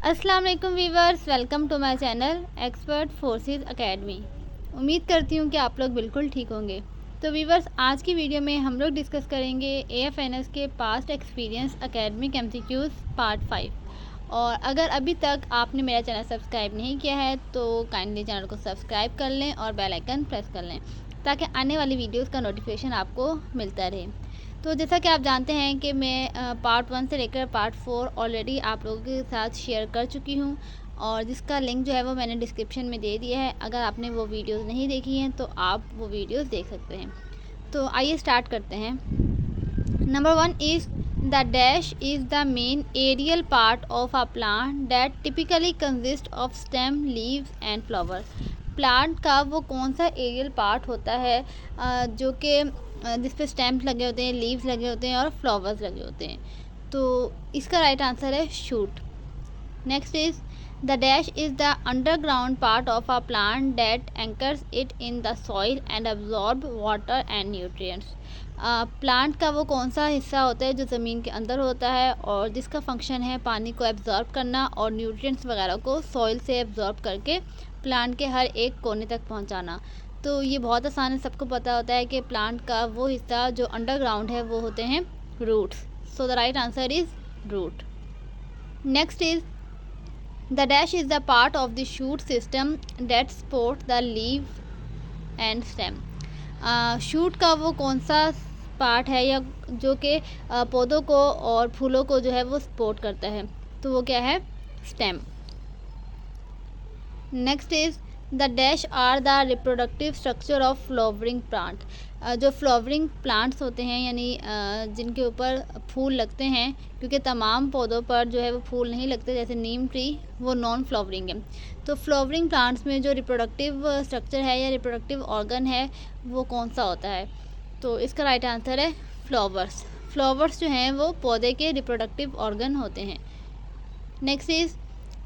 अस्सलाम वालेकुम viewers, welcome to my channel expert forces academy. उम्मीद करती हूँ कि आप लोग बिल्कुल ठीक होंगे। तो वीवर्स, आज की वीडियो में हम लोग डिस्कस करेंगे एएफएनएस के past experience academic MCQs part 5। और अगर अभी तक आपने मेरा चैनल सब्सक्राइब नहीं किया है तो काइंडली चैनल को सब्सक्राइब कर लें और बेल आइकन प्रेस कर लें ताकि आने वाली वीडियोज़ का नोटिफिकेशन आपको मिलता रहे। तो जैसा कि आप जानते हैं कि मैं पार्ट 1 से लेकर पार्ट 4 ऑलरेडी आप लोगों के साथ शेयर कर चुकी हूँ और जिसका लिंक जो है वो मैंने डिस्क्रिप्शन में दे दिया है। अगर आपने वो वीडियोस नहीं देखी हैं तो आप वो वीडियोस देख सकते हैं। तो आइए स्टार्ट करते हैं। Number 1 is the dash is the main aerial part of a plant that typically consist of stem, leaves and flower. Plant का वो कौन सा एरियल पार्ट होता है जो कि जिस पे स्टेम्स लगे होते हैं, लीव्स लगे होते हैं और फ्लावर्स लगे होते हैं। तो इसका राइट आंसर है shoot. Next is the dash is the underground part of a plant that anchors it in the soil and absorb water and nutrients. Plant का वो कौन सा हिस्सा होता है जो ज़मीन के अंदर होता है और जिसका फंक्शन है पानी को एब्जॉर्ब करना और न्यूट्रिएंट्स वगैरह को सॉइल से एब्जॉर्ब करके प्लांट के हर एक कोने तक पहुंचाना। तो ये बहुत आसान है, सबको पता होता है कि प्लांट का वो हिस्सा जो अंडरग्राउंड है वो होते हैं roots. So the right answer is root. Next is the dash is the part of the shoot system that support the leave and stem. Shoot का वो कौन सा पार्ट है या जो कि पौधों को और फूलों को जो है वो सपोर्ट करता है, तो वो क्या है? Stem. Next is the dash are the reproductive structure of flowering plant. जो फ्लावरिंग प्लांट्स होते हैं यानी जिनके ऊपर फूल लगते हैं, क्योंकि तमाम पौधों पर जो है वो फूल नहीं लगते, जैसे नीम ट्री वो नॉन फ्लावरिंग है। तो फ्लावरिंग प्लांट्स में जो रिप्रोडक्टिव स्ट्रक्चर है या रिप्रोडक्टिव ऑर्गन है वो कौन सा होता है? तो इसका राइट आंसर है फ्लावर्स। फ्लावर्स जो हैं वो पौधे के रिप्रोडक्टिव ऑर्गन होते हैं। Next is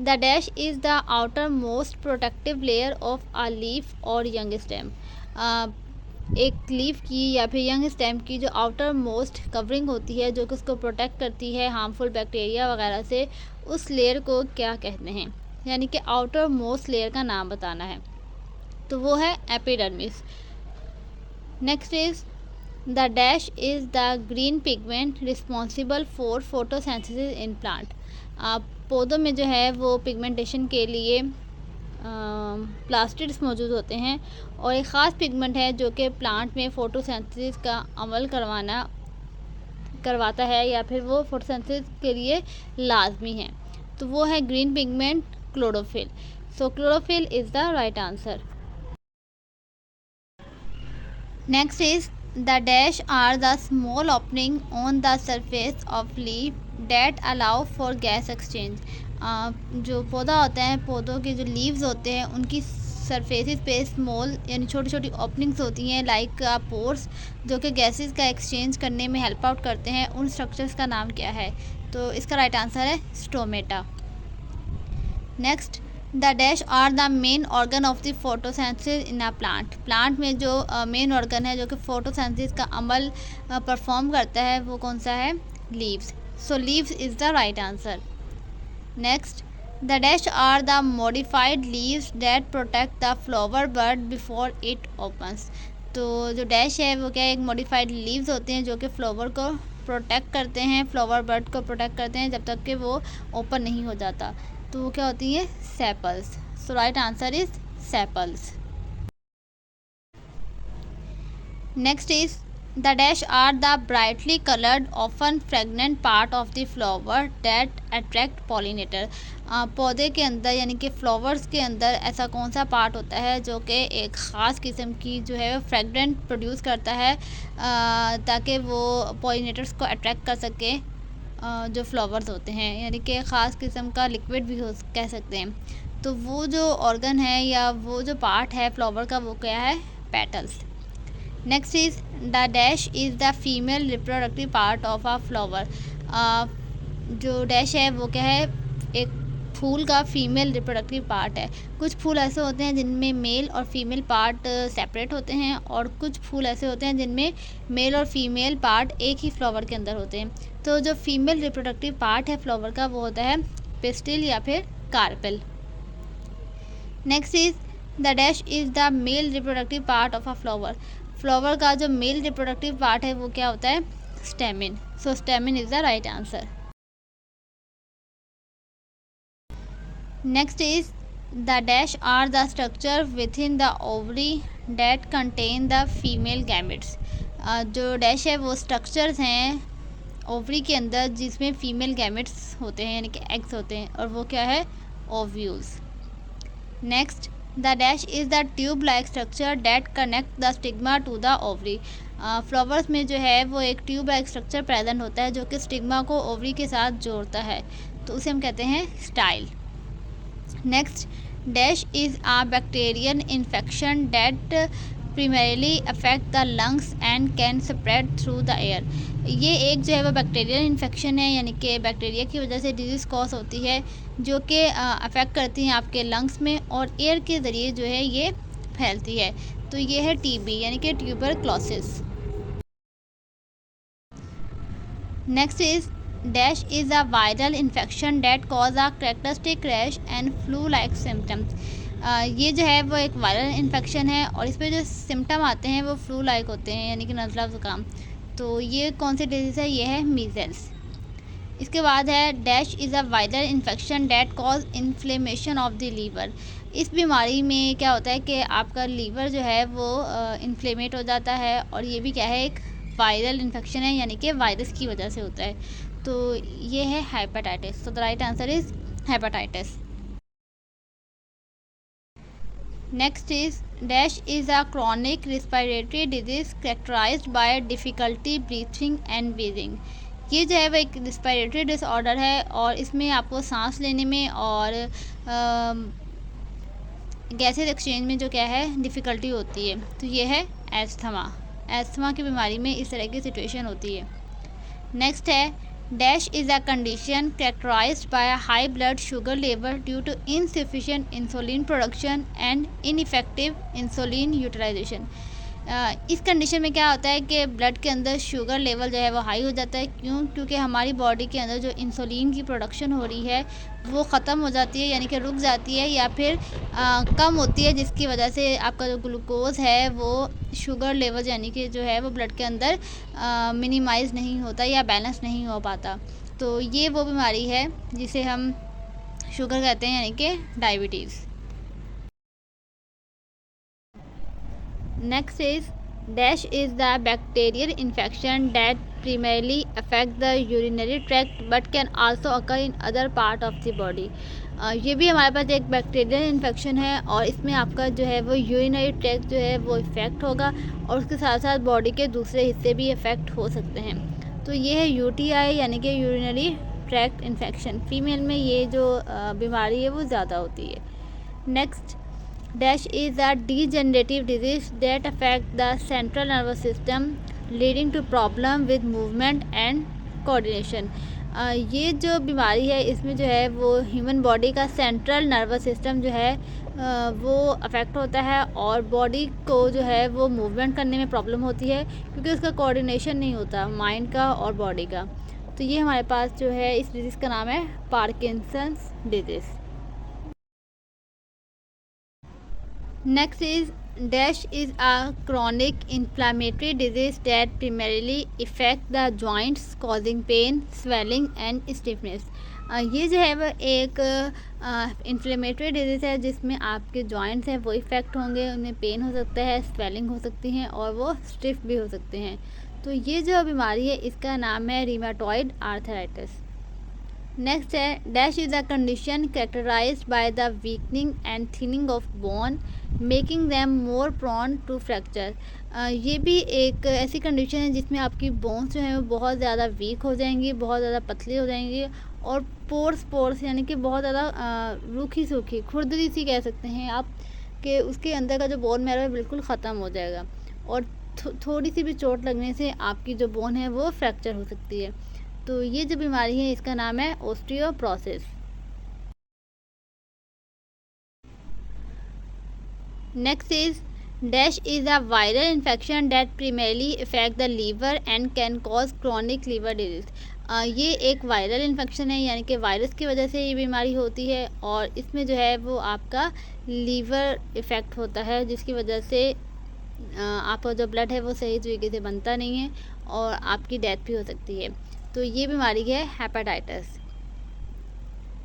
the dash is the outer most protective layer of a leaf और यंग स्टेम। एक लीफ की या फिर यंग स्टेम की जो आउटर मोस्ट कवरिंग होती है जो कि उसको प्रोटेक्ट करती है हार्मफुल बैक्टीरिया वगैरह से, उस लेयर को क्या कहते हैं? यानी कि आउटर मोस्ट लेयर का नाम बताना है, तो वो है epidermis. Next is the dash is the green pigment responsible for photosynthesis in plant. पौधों में जो है वो पिगमेंटेशन के लिए प्लास्टिड्स मौजूद होते हैं और एक ख़ास पिगमेंट है जो कि प्लांट में फ़ोटोसिंथेसिस का अमल करवाता है या फिर वो फोटोसिंथेसिस के लिए लाजमी है, तो वो है green pigment chlorophyll. So chlorophyll is the right answer. Next is the dash are the small opening on the surface of leaf that allow for gas exchange. जो पौधा होता है, पौधों के जो लीव्स होते हैं उनकी सरफेसेस पे स्मॉल यानी छोटी छोटी ओपनिंग्स होती हैं लाइक पोर्स, जो कि गैसेस का एक्सचेंज करने में हेल्प आउट करते हैं। उन स्ट्रक्चर्स का नाम क्या है? तो इसका राइट आंसर है stomata. Next the dash are the main organ of the photosynthesis in a plant. Plant में जो मेन ऑर्गन है जो कि फोटोसिंथेसिस का अमल परफॉर्म करता है वो कौन सा है? Leaves. So leaves is the right answer. Next the dash are the modified leaves that protect the flower bud before it opens. तो जो डैश है वो क्या है? एक मॉडिफाइड लीव्स होते हैं जो कि फ्लावर को प्रोटेक्ट करते हैं, फ्लावर बर्ड को प्रोटेक्ट करते हैं जब तक कि वो ओपन नहीं हो जाता, तो वो क्या होती है? Sepals. So right answer is sepals. Next is the dash are the brightly coloured often fragrant part of the flower that attract pollinator. पौधे के अंदर यानी कि फ्लावर्स के अंदर ऐसा कौन सा पार्ट होता है जो कि एक ख़ास किस्म की जो है फ्रेगनेंट प्रोड्यूस करता है ताकि वो पॉलिनेटर्स को अट्रैक्ट कर सके, जो फ्लावर्स होते हैं, यानी कि ख़ास किस्म का लिक्विड भी हो कह सकते हैं। तो वो जो ऑर्गन है या वो जो पार्ट है फ्लावर का वो क्या है? Petals. Next is the dash is the female reproductive part of a flower. जो डैश है वो क्या है? एक फूल का फीमेल रिप्रोडक्टिव पार्ट है। कुछ फूल ऐसे होते हैं जिनमें मेल और फीमेल पार्ट सेपरेट होते हैं और कुछ फूल ऐसे होते हैं जिनमें मेल और फीमेल पार्ट एक ही फ्लावर के अंदर होते हैं। तो जो फीमेल रिप्रोडक्टिव पार्ट है फ्लावर का वो होता है पिस्टिल या फिर carpel. Next is the dash is the male reproductive part of a flower. Flower का जो मेल रिप्रोडक्टिव पार्ट है वो क्या होता है? Stamen. So stamen is the right answer. Next is the dash are the structure within the ovary that contain the female gametes. जो dash है वो स्ट्रक्चर्स हैं ओवरी के अंदर जिसमें फीमेल गैमेट्स होते हैं, यानी कि एग्स होते हैं, और वो क्या है? Ovules. Next the dash is the tube like structure that connect the stigma to the ovary. Flowers में जो है वो एक ट्यूब लाइक स्ट्रक्चर प्रेजेंट होता है जो कि स्टिग्मा को ओवरी के साथ जोड़ता है, तो उसे हम कहते हैं style. Next dash is a Bactrian infection that primarily affect the lungs and can spread through the air। ये एक जो है वो बैक्टीरियल इन्फेक्शन है, यानी कि बैक्टीरिया की वजह से डिजीज़ कॉज होती है जो कि अफेक्ट करती हैं आपके लंग्स में और एयर के ज़रिए जो है ये फैलती है। तो ये है टीबी यानी कि tuberculosis. Next is dash is a viral infection that cause a characteristic rash and flu like symptoms. ये जो है वो एक वायरल इन्फेक्शन है और इसमें जो सिम्टम आते हैं वो फ्लू लाइक होते हैं, यानी कि नज़ला ज़ुकाम। तो ये कौन सी डिजीज़ है? ये है मीज़ल्स। इसके बाद है dash is a viral infection that cause inflammation of the liver. इस बीमारी में क्या होता है कि आपका लीवर जो है वो इन्फ्लेमेट हो जाता है, और ये भी क्या है? एक वायरल इन्फेक्शन है, यानी कि वायरस की वजह से होता है। तो ये है हेपेटाइटिस। तो the right answer is hepatitis. Next is dash is a chronic respiratory disease characterised by difficulty breathing and breathing. ये जो है वो एक रिस्पिरेटरी डिसऑर्डर है और इसमें आपको सांस लेने में और गैसेज एक्सचेंज में जो क्या है डिफ़िकल्टी होती है। तो ये है एस्थमा। एस्थमा की बीमारी में इस तरह की सिचुएशन होती है। नेक्स्ट है dash is a condition characterised by high blood sugar level due to insufficient insulin production and ineffective insulin utilisation. इस कंडीशन में क्या होता है कि ब्लड के अंदर शुगर लेवल जो है वो हाई हो जाता है। क्यों? क्योंकि हमारी बॉडी के अंदर जो इंसुलिन की प्रोडक्शन हो रही है वो ख़त्म हो जाती है, यानी कि रुक जाती है या फिर कम होती है, जिसकी वजह से आपका जो ग्लूकोज़ है वो शुगर लेवल यानी कि जो है वो ब्लड के अंदर मिनिमाइज़ नहीं होता या बैलेंस नहीं हो पाता। तो ये वो बीमारी है जिसे हम शुगर कहते हैं, यानी कि diabetes. Next is dash is the bacterial infection that primarily affect the urinary tract but can also occur in other part of the body। ये भी हमारे पास एक बैक्टीरियल इन्फेक्शन है और इसमें आपका जो है वो यूरिनरी ट्रैक्ट जो है वो इफ़ेक्ट होगा और उसके साथ साथ बॉडी के दूसरे हिस्से भी इफ़ेक्ट हो सकते हैं। तो ये है यूटीआई यानी कि यूरिनरी ट्रैक्ट इन्फेक्शन। फीमेल में ये जो बीमारी है वो ज़्यादा होती है। Next dash is a degenerative disease that affect the central nervous system leading to problem with movement and coordination। ये जो बीमारी है इसमें जो है वो ह्यूमन बॉडी का सेंट्रल नर्वस सिस्टम जो है वो अफेक्ट होता है और बॉडी को जो है वो मूवमेंट करने में प्रॉब्लम होती है क्योंकि उसका कोऑर्डिनेशन नहीं होता माइंड का और बॉडी का। तो ये हमारे पास जो है इस डिजीज़ का नाम है Parkinson's disease. Next is dash is a chronic inflammatory disease that primarily affect the joints causing pain, swelling and stiffness। ये जो है वो एक इन्फ्लेमेटरी डिजीज़ है जिसमें आपके जॉइंट्स हैं वो इफ़ेक्ट होंगे, उनमें पेन हो सकता है, स्वेलिंग हो सकती हैं और वो स्टिफ भी हो सकते हैं। तो ये जो बीमारी है इसका नाम है रीमाटॉइड आर्थराइटिस। नेक्स्ट है dash is a condition characterised by the weakening and thinning of bone making them more prone to fracture. ये भी एक ऐसी कंडीशन है जिसमें आपकी बोन्स जो हैं वो बहुत ज़्यादा वीक हो जाएंगी, बहुत ज़्यादा पतली हो जाएंगी और पोर्स यानी कि बहुत ज़्यादा रूखी सूखी खुरदरी सी कह सकते हैं आप कि उसके अंदर का जो बोन मैरो है बिल्कुल ख़त्म हो जाएगा और थोड़ी सी भी चोट लगने से आपकी जो बोन है वो फ्रैक्चर हो सकती है। तो ये जो बीमारी है इसका नाम है osteoporosis. Next is dash is a viral infection that primarily affect the liver and can cause chronic liver disease। ये एक वायरल इन्फेक्शन है, यानी कि वायरस की वजह से ये बीमारी होती है और इसमें जो है वो आपका लीवर इफ़ेक्ट होता है, जिसकी वजह से आपका जो ब्लड है वो सही तरीके से बनता नहीं है और आपकी डेथ भी हो सकती है। तो ये बीमारी है हेपेटाइटिस।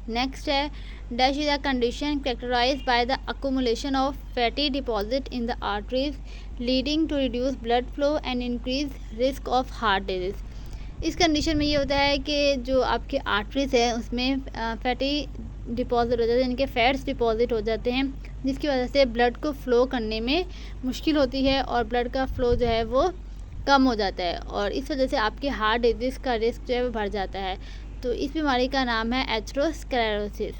नेक्स्ट है dash is a condition characterised by the accumulation of fatty deposit in the arteries leading to reduce blood flow and increase risk of heart disease. इस कंडीशन में ये होता है कि जो आपके आर्टरीज है उसमें फैटी डिपॉजिट हो जाते हैं, यानी कि फैट्स डिपॉजिट हो जाते हैं, जिसकी वजह से ब्लड को फ़्लो करने में मुश्किल होती है और ब्लड का फ़्लो जो है वो कम हो जाता है और इस वजह से आपके हार्ट डिजीज़ का रिस्क जो है वो बढ़ जाता है। तो इस बीमारी का नाम है atherosclerosis.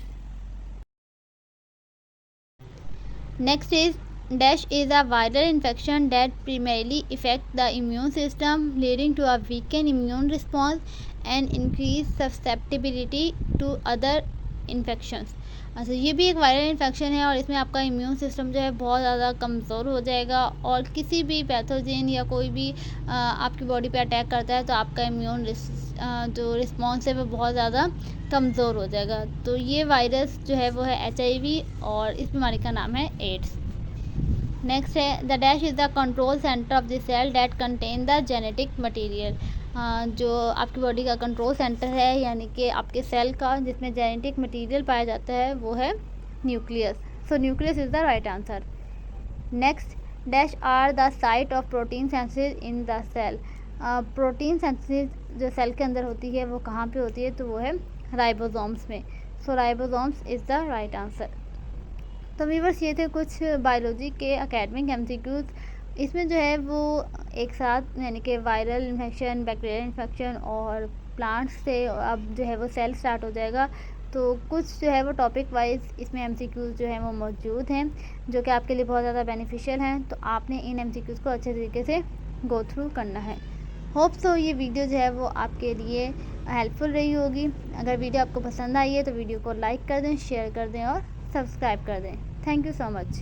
Next is dash is a viral infection that primarily affect the immune system leading to a weakened immune response and increased susceptibility to other infections। अच्छा, ये भी एक वायरल इन्फेक्शन है और इसमें आपका इम्यून सिस्टम जो है बहुत ज़्यादा कमज़ोर हो जाएगा और किसी भी पैथोजन या कोई भी आपकी बॉडी पे अटैक करता है तो आपका इम्यून जो रिस्पॉन्स है वो बहुत ज़्यादा कमज़ोर हो जाएगा। तो ये वायरस जो है वो है HIV और इस बीमारी का नाम है एड्स। नेक्स्ट है the dash is the control centre of the cell that contain the genetic material. जो आपकी बॉडी का कंट्रोल सेंटर है, यानी कि आपके सेल का जिसमें जेनेटिक मटेरियल पाया जाता है, वो है nucleus. So nucleus is the right answer. Next dash are the site of protein synthesis in the cell. Protein synthesis जो सेल के अंदर होती है वो कहाँ पे होती है, तो वो है राइबोसोम्स में। So ribosomes is the right answer. तो व्यूअर्स, ये थे कुछ बायोलॉजी के एकेडमिक MCQs। इसमें जो है वो एक साथ, यानी कि वायरल इन्फेक्शन, बैक्टीरियल इन्फेक्शन और प्लांट्स से अब जो है वो सेल स्टार्ट हो जाएगा। तो कुछ जो है वो टॉपिक वाइज इसमें MCQs जो हैं वो मौजूद हैं, जो कि आपके लिए बहुत ज़्यादा बेनिफिशियल हैं। तो आपने इन MCQs को अच्छे तरीके से गो थ्रू करना है। होप सो ये वीडियो जो है वो आपके लिए हेल्पफुल रही होगी। अगर वीडियो आपको पसंद आई है तो वीडियो को लाइक कर दें, शेयर कर दें और सब्सक्राइब कर दें। Thank you so much.